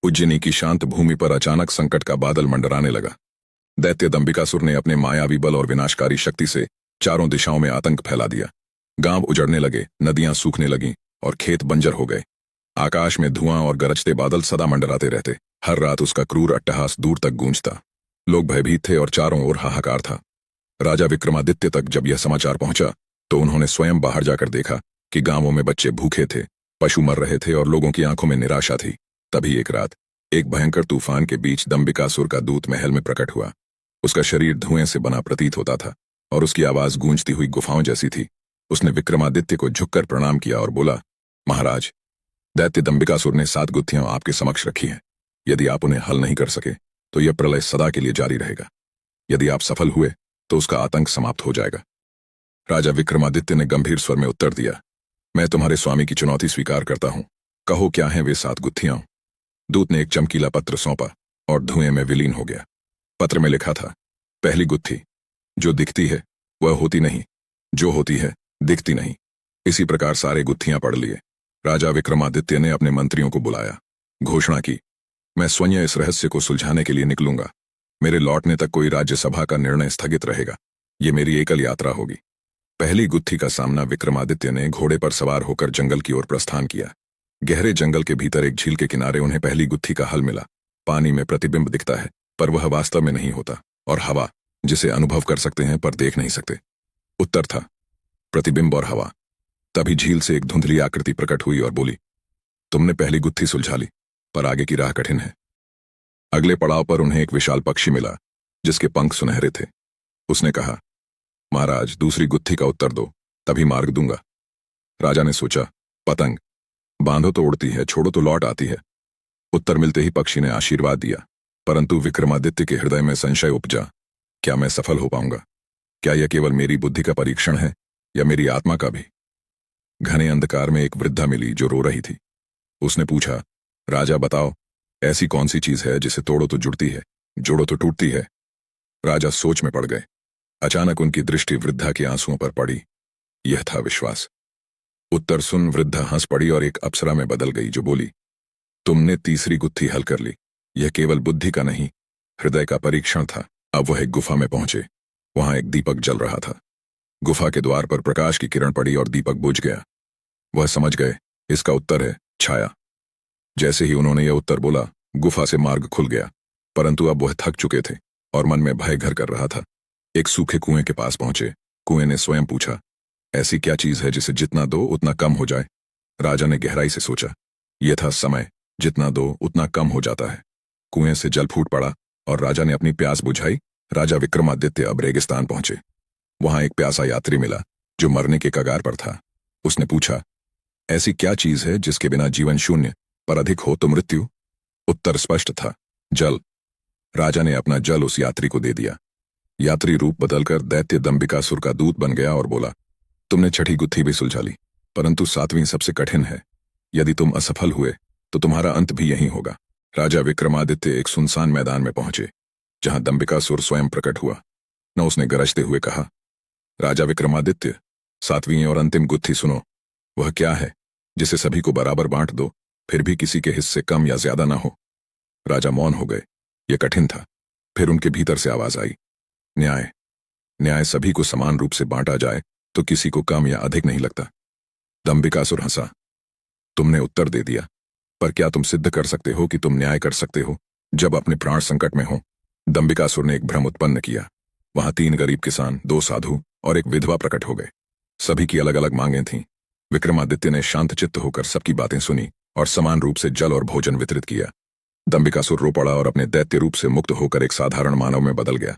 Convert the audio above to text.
उज्जैनी की शांत भूमि पर अचानक संकट का बादल मंडराने लगा। दैत्य दंबिकासुर ने अपने मायावी बल और विनाशकारी शक्ति से चारों दिशाओं में आतंक फैला दिया। गांव उजड़ने लगे, नदियां सूखने लगीं और खेत बंजर हो गए। आकाश में धुआं और गरजते बादल सदा मंडराते रहते। हर रात उसका क्रूर अट्टहास दूर तक गूंजता। लोग भयभीत थे और चारों ओर हाहाकार था। राजा विक्रमादित्य तक जब यह समाचार पहुंचा तो उन्होंने स्वयं बाहर जाकर देखा कि गांवों में बच्चे भूखे थे, पशु मर रहे थे और लोगों की आंखों में निराशा थी। तभी एक रात एक भयंकर तूफान के बीच दंबिकासुर का दूत महल में प्रकट हुआ। उसका शरीर धुएं से बना प्रतीत होता था और उसकी आवाज गूंजती हुई गुफाओं जैसी थी। उसने विक्रमादित्य को झुककर प्रणाम किया और बोला, महाराज, दैत्य दंबिकासुर ने 7 गुत्थियां आपके समक्ष रखी हैं। यदि आप उन्हें हल नहीं कर सके तो यह प्रलय सदा के लिए जारी रहेगा। यदि आप सफल हुए तो उसका आतंक समाप्त हो जाएगा। राजा विक्रमादित्य ने गंभीर स्वर में उत्तर दिया, मैं तुम्हारे स्वामी की चुनौती स्वीकार करता हूं। कहो क्या हैं वे 7 गुत्थियां। दूत ने एक चमकीला पत्र सौंपा और धुएं में विलीन हो गया। पत्र में लिखा था, पहली गुत्थी, जो दिखती है वह होती नहीं, जो होती है दिखती नहीं। इसी प्रकार सारे गुत्थियां पढ़ लिए। राजा विक्रमादित्य ने अपने मंत्रियों को बुलाया, घोषणा की, मैं स्वयं इस रहस्य को सुलझाने के लिए निकलूंगा। मेरे लौटने तक कोई राज्यसभा का निर्णय स्थगित रहेगा। ये मेरी एकल यात्रा होगी। पहली गुत्थी का सामना विक्रमादित्य ने घोड़े पर सवार होकर जंगल की ओर प्रस्थान किया। गहरे जंगल के भीतर एक झील के किनारे उन्हें पहली गुत्थी का हल मिला। पानी में प्रतिबिंब दिखता है पर वह वास्तव में नहीं होता, और हवा, जिसे अनुभव कर सकते हैं पर देख नहीं सकते। उत्तर था, प्रतिबिंब और हवा। तभी झील से एक धुंधली आकृति प्रकट हुई और बोली, तुमने पहली गुत्थी सुलझा ली, पर आगे की राह कठिन है। अगले पड़ाव पर उन्हें एक विशाल पक्षी मिला जिसके पंख सुनहरे थे। उसने कहा, महाराज, दूसरी गुत्थी का उत्तर दो, तभी मार्ग दूंगा। राजा ने सोचा, पतंग, बांधो तो उड़ती है, छोड़ो तो लौट आती है। उत्तर मिलते ही पक्षी ने आशीर्वाद दिया, परंतु विक्रमादित्य के हृदय में संशय उपजा। क्या मैं सफल हो पाऊंगा? क्या यह केवल मेरी बुद्धि का परीक्षण है या मेरी आत्मा का भी? घने अंधकार में एक वृद्धा मिली जो रो रही थी। उसने पूछा, राजा बताओ, ऐसी कौन सी चीज है जिसे तोड़ो तो जुड़ती है, जोड़ो तो टूटती है? राजा सोच में पड़ गए। अचानक उनकी दृष्टि वृद्धा के आंसुओं पर पड़ी। यह था विश्वास। उत्तर सुन वृद्धा हंस पड़ी और एक अप्सरा में बदल गई जो बोली, तुमने तीसरी गुत्थी हल कर ली। यह केवल बुद्धि का नहीं, हृदय का परीक्षण था। अब वह एक गुफा में पहुंचे। वहां एक दीपक जल रहा था। गुफा के द्वार पर प्रकाश की किरण पड़ी और दीपक बुझ गया। वह समझ गए, इसका उत्तर है छाया। जैसे ही उन्होंने यह उत्तर बोला, गुफा से मार्ग खुल गया। परंतु अब वह थक चुके थे और मन में भय घर कर रहा था। एक सूखे कुएं के पास पहुंचे। कुएं ने स्वयं पूछा, ऐसी क्या चीज है जिसे जितना दो उतना कम हो जाए? राजा ने गहराई से सोचा, यह था समय। जितना दो उतना कम हो जाता है। कुएं से जल फूट पड़ा और राजा ने अपनी प्यास बुझाई। राजा विक्रमादित्य अब रेगिस्तान पहुंचे। वहां एक प्यासा यात्री मिला जो मरने के कगार पर था। उसने पूछा, ऐसी क्या चीज है जिसके बिना जीवन शून्य, पर अधिक हो तो मृत्यु? उत्तर स्पष्ट था, जल। राजा ने अपना जल उस यात्री को दे दिया। यात्री रूप बदलकर दैत्य दंबिकासुर का दूत बन गया और बोला, तुमने छठी गुत्थी भी सुलझा ली, परंतु 7वीं सबसे कठिन है। यदि तुम असफल हुए तो तुम्हारा अंत भी यहीं होगा। राजा विक्रमादित्य एक सुनसान मैदान में पहुंचे जहां दंबिकासुर स्वयं प्रकट हुआ। न उसने गरजते हुए कहा, राजा विक्रमादित्य, 7वीं और अंतिम गुत्थी सुनो। वह क्या है जिसे सभी को बराबर बांट दो, फिर भी किसी के हिस्से कम या ज्यादा ना हो? राजा मौन हो गए। यह कठिन था। फिर उनके भीतर से आवाज आई, न्याय। न्याय सभी को समान रूप से बांटा जाए तो किसी को कम या अधिक नहीं लगता। दंबिकासुर हंसा, तुमने उत्तर दे दिया, पर क्या तुम सिद्ध कर सकते हो कि तुम न्याय कर सकते हो जब अपने प्राण संकट में हो? दंबिकासुर ने एक भ्रम उत्पन्न किया। वहां 3 गरीब किसान, 2 साधु और एक विधवा प्रकट हो गए। सभी की अलग अलग मांगें थीं। विक्रमादित्य ने शांतचित्त होकर सबकी बातें सुनी और समान रूप से जल और भोजन वितरित किया। दंबिकासुर रो पड़ा और अपने दैत्य रूप से मुक्त होकर एक साधारण मानव में बदल गया।